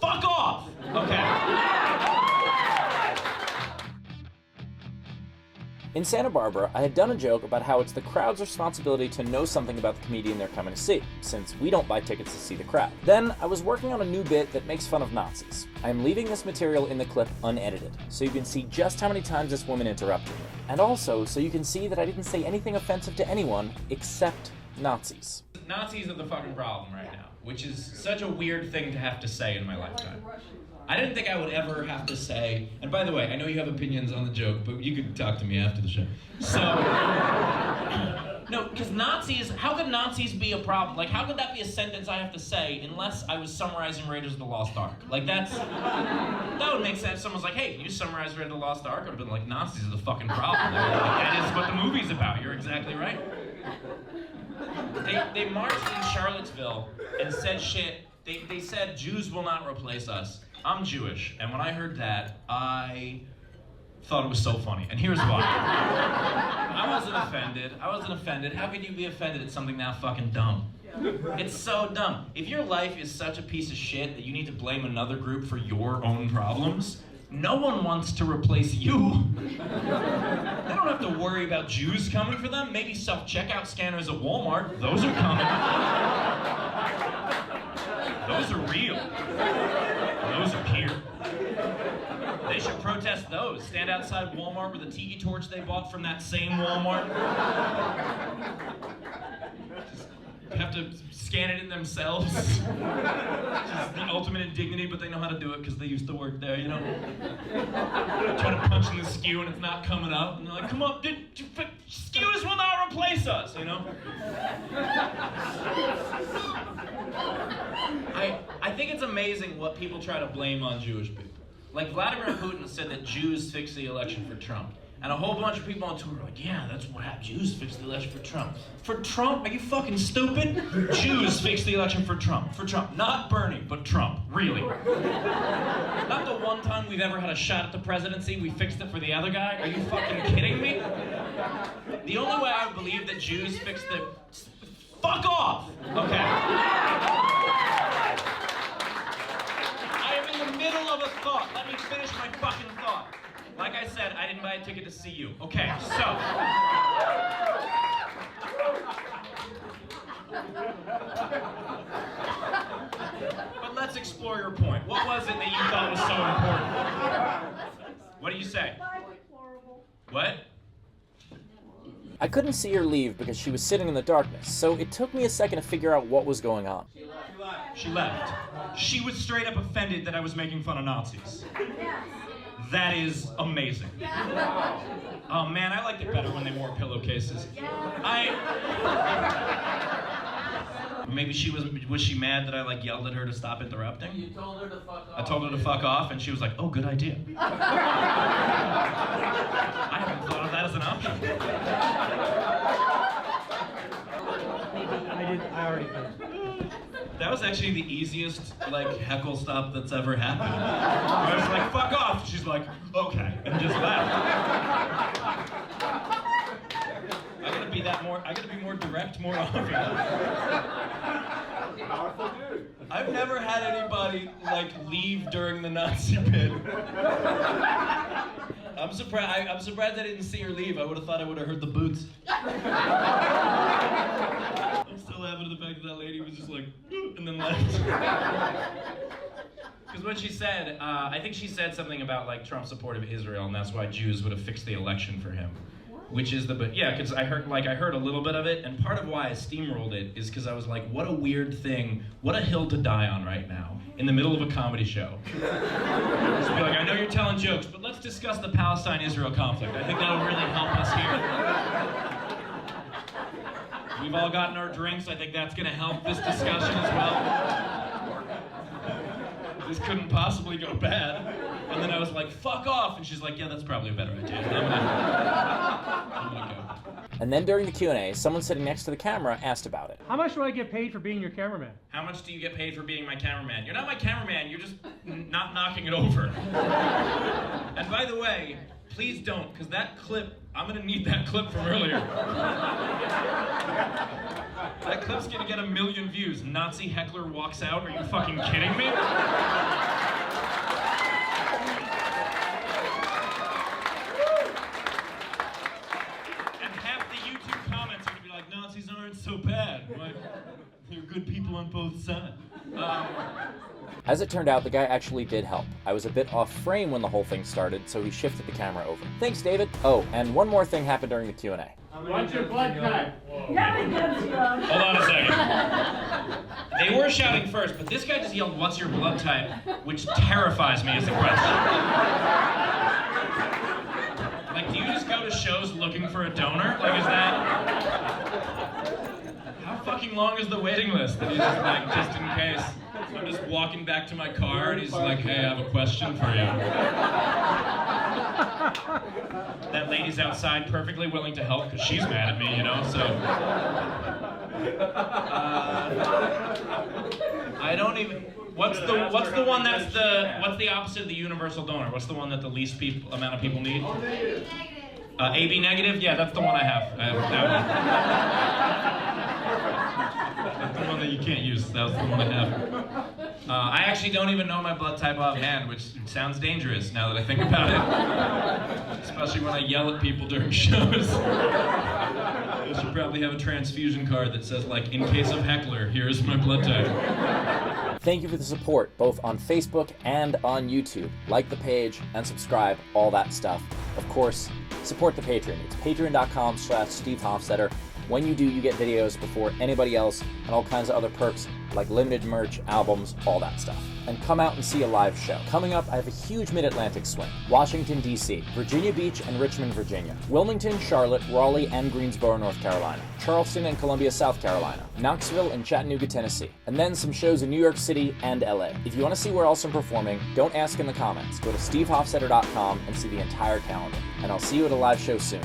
Fuck off! Okay. In Santa Barbara, I had done a joke about how it's the crowd's responsibility to know something about the comedian they're coming to see, since we don't buy tickets to see the crowd. Then, I was working on a new bit that makes fun of Nazis. I am leaving this material in the clip unedited, so you can see just how many times this woman interrupted me. And also, so you can see that I didn't say anything offensive to anyone except Nazis. Nazis are the fucking problem right now, which is such a weird thing to have to say in my lifetime. I didn't think I would ever have to say, and by the way, I know you have opinions on the joke, but you could talk to me after the show. So, no, because Nazis, how could Nazis be a problem? Like, how could that be a sentence I have to say unless I was summarizing Raiders of the Lost Ark? Like, that would make sense. Someone's like, hey, you summarized Raiders of the Lost Ark? I would have been like, Nazis are the fucking problem. Like, that is what the movie's about. You're exactly right. They marched in Charlottesville and said shit. They said, Jews will not replace us. I'm Jewish, and when I heard that, I thought it was so funny, and here's why. I wasn't offended. How could you be offended at something that fucking dumb? It's so dumb. If your life is such a piece of shit that you need to blame another group for your own problems, no one wants to replace you. They don't have to worry about Jews coming for them. Maybe self-checkout scanners at Walmart. Those are coming. Those are real. Those are here. They should protest those. Stand outside Walmart with a tiki torch they bought from that same Walmart. Just have to scan it in themselves. Just the ultimate indignity, but they know how to do it because they used to work there, you know? Try to punch in the skew and it's not coming up. And they're like, come on, skews will not replace us, you know? I think it's amazing what people try to blame on Jewish people. Like Vladimir Putin said that Jews fixed the election for Trump. And a whole bunch of people on Twitter were like, yeah, that's what happened. Jews fixed the election for Trump. For Trump? Are you fucking stupid? Jews fixed the election for Trump. For Trump. Not Bernie, but Trump. Really. Not the one time we've ever had a shot at the presidency, we fixed it for the other guy. Are you fucking kidding me? The only way I would believe that Jews fixed the... Fuck off! Okay. Middle of a thought. Let me finish my fucking thought. Like I said, I didn't buy a ticket to see you. Okay, so. But let's explore your point. What was it that you thought was so important? What do you say? What? I couldn't see her leave because she was sitting in the darkness, so it took me a second to figure out what was going on. She left. She was straight up offended that I was making fun of Nazis. That is amazing. Oh man, I liked it better when they wore pillowcases. Maybe was she mad that I like yelled at her to stop interrupting? You told her to fuck off. I told her to fuck off and she was like, oh, good idea. I haven't thought of that as an option. I already finished. That was actually the easiest, like, heckle stop that's ever happened. I was like, fuck off. She's like, okay, and just left. I gotta be more direct more often. Powerful dude. I've never had anybody, like, leave during the Nazi bit. I'm surprised I didn't see her leave. I would have thought I would have heard the boots. I'm still laughing at the fact that lady was just like, and then left. Because what she said, I think she said something about like Trump's support of Israel, and that's why Jews would have fixed the election for him. Which is because I heard a little bit of it, and part of why I steamrolled it is because I was like, what a weird thing, what a hill to die on right now, in the middle of a comedy show. Just be like, I know you're telling jokes, but let's discuss the Palestine-Israel conflict. I think that'll really help us here. We've all gotten our drinks. I think that's going to help this discussion as well. This couldn't possibly go bad. And then I was like, fuck off. And she's like, yeah, that's probably a better idea. I'm gonna go. And then during the Q&A, someone sitting next to the camera asked about it. How much do I get paid for being your cameraman? How much do you get paid for being my cameraman? You're not my cameraman, you're just not knocking it over. And by the way, please don't, because that clip, I'm gonna need that clip from earlier. That clip's gonna get 1 million views. Nazi Heckler walks out, are you fucking kidding me? both sides. As it turned out, the guy actually did help. I was a bit off frame when the whole thing started, so he shifted the camera over. Thanks, David. Oh, and one more thing happened during the Q&A. What's your blood type? Hold on a second. They were shouting first, but this guy just yelled, "What's your blood type?" which terrifies me as a question. Like, do you just go to shows looking for a donor? Like, is that... How fucking long is the waiting list that he's just like, just in case? I'm just walking back to my car and he's like, "Hey, I have a question for you." That lady's outside perfectly willing to help because she's mad at me, you know, so... I don't even... What's the one that's what's the opposite of the universal donor? What's the one that the least amount of people need? AB negative? Yeah, that's the one I have. I have that one. That's the one that you can't use. That was the one I have. I actually don't even know my blood type offhand, which sounds dangerous now that I think about it. Especially when I yell at people during shows. I should probably have a transfusion card that says, like, "In case of Heckler, here's my blood type." Thank you for the support, both on Facebook and on YouTube. Like the page and subscribe, all that stuff. Of course, support the Patreon. It's patreon.com/Steve Hofstetter. When you do, you get videos before anybody else and all kinds of other perks like limited merch, albums, all that stuff. And come out and see a live show. Coming up, I have a huge Mid-Atlantic swing. Washington, D.C., Virginia Beach and Richmond, Virginia, Wilmington, Charlotte, Raleigh and Greensboro, North Carolina, Charleston and Columbia, South Carolina, Knoxville and Chattanooga, Tennessee, and then some shows in New York City and LA. If you want to see where else I'm performing, don't ask in the comments. Go to stevehofstetter.com and see the entire calendar. And I'll see you at a live show soon.